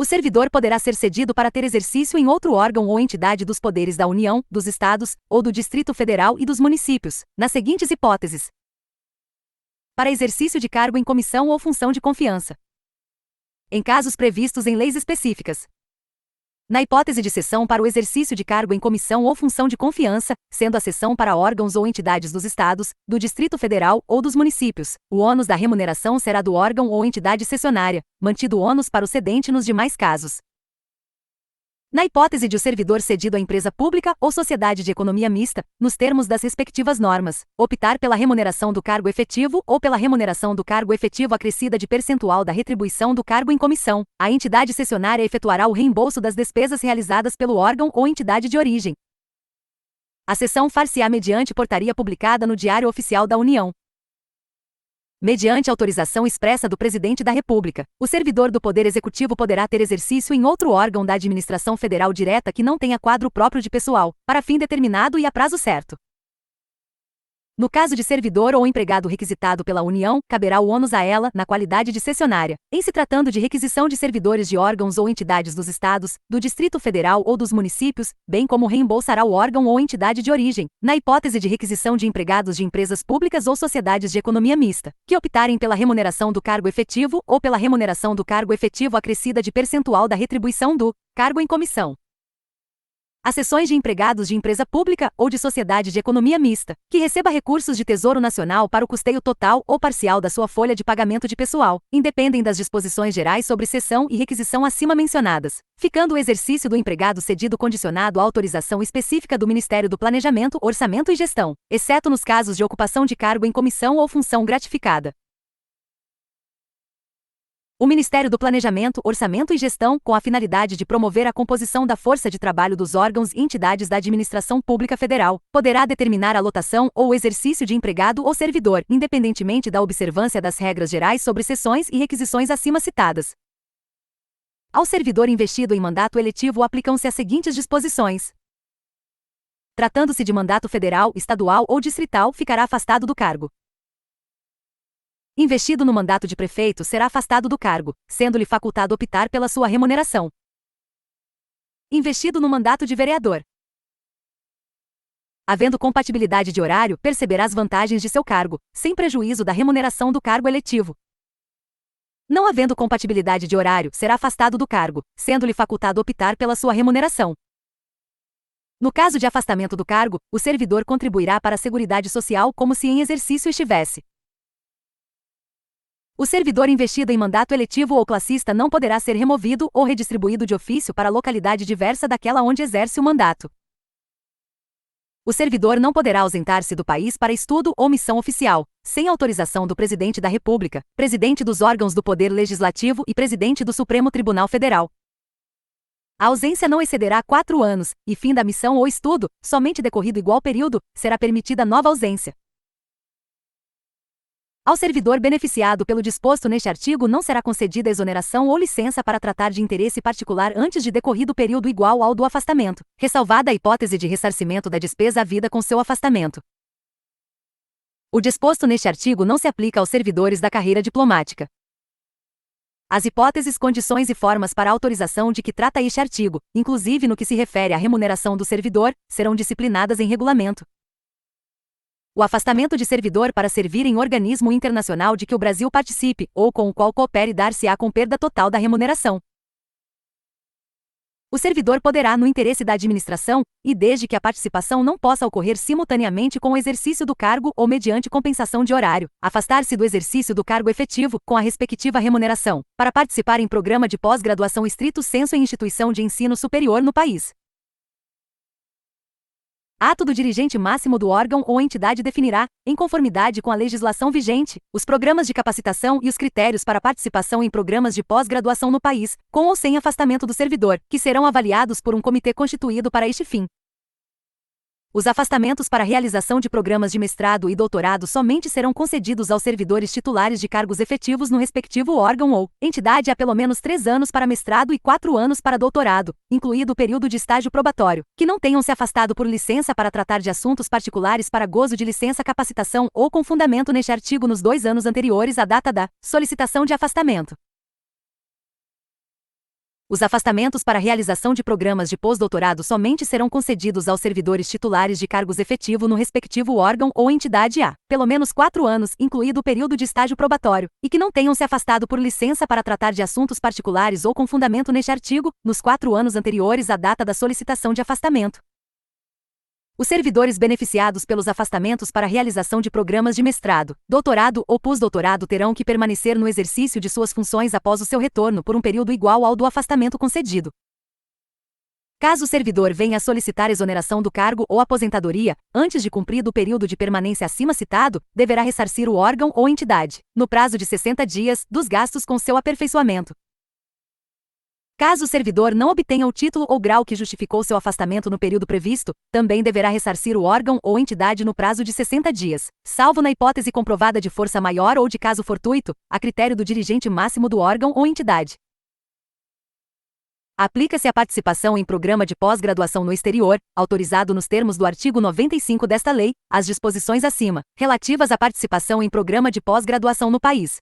O servidor poderá ser cedido para ter exercício em outro órgão ou entidade dos poderes da União, dos Estados, ou do Distrito Federal e dos municípios, nas seguintes hipóteses: para exercício de cargo em comissão ou função de confiança, em casos previstos em leis específicas. Na hipótese de cessão para o exercício de cargo em comissão ou função de confiança, sendo a cessão para órgãos ou entidades dos Estados, do Distrito Federal ou dos municípios, o ônus da remuneração será do órgão ou entidade cessionária, mantido o ônus para o cedente nos demais casos. Na hipótese de o servidor cedido à empresa pública ou sociedade de economia mista, nos termos das respectivas normas, optar pela remuneração do cargo efetivo ou pela remuneração do cargo efetivo acrescida de percentual da retribuição do cargo em comissão, a entidade cessionária efetuará o reembolso das despesas realizadas pelo órgão ou entidade de origem. A cessão far-se-á mediante portaria publicada no Diário Oficial da União. Mediante autorização expressa do Presidente da República, o servidor do Poder Executivo poderá ter exercício em outro órgão da administração federal direta que não tenha quadro próprio de pessoal, para fim determinado e a prazo certo. No caso de servidor ou empregado requisitado pela União, caberá o ônus a ela, na qualidade de cessionária, em se tratando de requisição de servidores de órgãos ou entidades dos Estados, do Distrito Federal ou dos municípios, bem como reembolsará o órgão ou entidade de origem, na hipótese de requisição de empregados de empresas públicas ou sociedades de economia mista, que optarem pela remuneração do cargo efetivo ou pela remuneração do cargo efetivo acrescida de percentual da retribuição do cargo em comissão. As cessões de empregados de empresa pública ou de sociedade de economia mista, que receba recursos de Tesouro Nacional para o custeio total ou parcial da sua folha de pagamento de pessoal, independem das disposições gerais sobre cessão e requisição acima mencionadas, ficando o exercício do empregado cedido condicionado à autorização específica do Ministério do Planejamento, Orçamento e Gestão, exceto nos casos de ocupação de cargo em comissão ou função gratificada. O Ministério do Planejamento, Orçamento e Gestão, com a finalidade de promover a composição da força de trabalho dos órgãos e entidades da Administração Pública Federal, poderá determinar a lotação ou o exercício de empregado ou servidor, independentemente da observância das regras gerais sobre cessões e requisições acima citadas. Ao servidor investido em mandato eletivo aplicam-se as seguintes disposições. Tratando-se de mandato federal, estadual ou distrital, ficará afastado do cargo. Investido no mandato de prefeito, será afastado do cargo, sendo-lhe facultado optar pela sua remuneração. Investido no mandato de vereador. Havendo compatibilidade de horário, perceberá as vantagens de seu cargo, sem prejuízo da remuneração do cargo eletivo. Não havendo compatibilidade de horário, será afastado do cargo, sendo-lhe facultado optar pela sua remuneração. No caso de afastamento do cargo, o servidor contribuirá para a Seguridade Social como se em exercício estivesse. O servidor investido em mandato eletivo ou classista não poderá ser removido ou redistribuído de ofício para localidade diversa daquela onde exerce o mandato. O servidor não poderá ausentar-se do país para estudo ou missão oficial, sem autorização do Presidente da República, Presidente dos órgãos do Poder Legislativo e Presidente do Supremo Tribunal Federal. A ausência não excederá 4 anos, e fim da missão ou estudo, somente decorrido igual período, será permitida nova ausência. Ao servidor beneficiado pelo disposto neste artigo não será concedida exoneração ou licença para tratar de interesse particular antes de decorrido período igual ao do afastamento, ressalvada a hipótese de ressarcimento da despesa havida com seu afastamento. O disposto neste artigo não se aplica aos servidores da carreira diplomática. As hipóteses, condições e formas para a autorização de que trata este artigo, inclusive no que se refere à remuneração do servidor, serão disciplinadas em regulamento. O afastamento de servidor para servir em organismo internacional de que o Brasil participe, ou com o qual coopere dar-se-á com perda total da remuneração. O servidor poderá, no interesse da administração, e desde que a participação não possa ocorrer simultaneamente com o exercício do cargo ou mediante compensação de horário, afastar-se do exercício do cargo efetivo, com a respectiva remuneração, para participar em programa de pós-graduação estrito sensu em instituição de ensino superior no país. Ato do dirigente máximo do órgão ou entidade definirá, em conformidade com a legislação vigente, os programas de capacitação e os critérios para participação em programas de pós-graduação no país, com ou sem afastamento do servidor, que serão avaliados por um comitê constituído para este fim. Os afastamentos para realização de programas de mestrado e doutorado somente serão concedidos aos servidores titulares de cargos efetivos no respectivo órgão ou entidade há pelo menos 3 anos para mestrado e 4 anos para doutorado, incluído o período de estágio probatório, que não tenham se afastado por licença para tratar de assuntos particulares para gozo de licença capacitação ou com fundamento neste artigo nos 2 anos anteriores à data da solicitação de afastamento. Os afastamentos para realização de programas de pós-doutorado somente serão concedidos aos servidores titulares de cargos efetivo no respectivo órgão ou entidade há, pelo menos 4 anos, incluído o período de estágio probatório, e que não tenham se afastado por licença para tratar de assuntos particulares ou com fundamento neste artigo, nos 4 anos anteriores à data da solicitação de afastamento. Os servidores beneficiados pelos afastamentos para realização de programas de mestrado, doutorado ou pós-doutorado terão que permanecer no exercício de suas funções após o seu retorno por um período igual ao do afastamento concedido. Caso o servidor venha a solicitar exoneração do cargo ou aposentadoria, antes de cumprido o período de permanência acima citado, deverá ressarcir o órgão ou entidade, no prazo de 60 dias, dos gastos com seu aperfeiçoamento. Caso o servidor não obtenha o título ou grau que justificou seu afastamento no período previsto, também deverá ressarcir o órgão ou entidade no prazo de 60 dias, salvo na hipótese comprovada de força maior ou de caso fortuito, a critério do dirigente máximo do órgão ou entidade. Aplica-se a participação em programa de pós-graduação no exterior, autorizado nos termos do artigo 95 desta lei, as disposições acima, relativas à participação em programa de pós-graduação no país,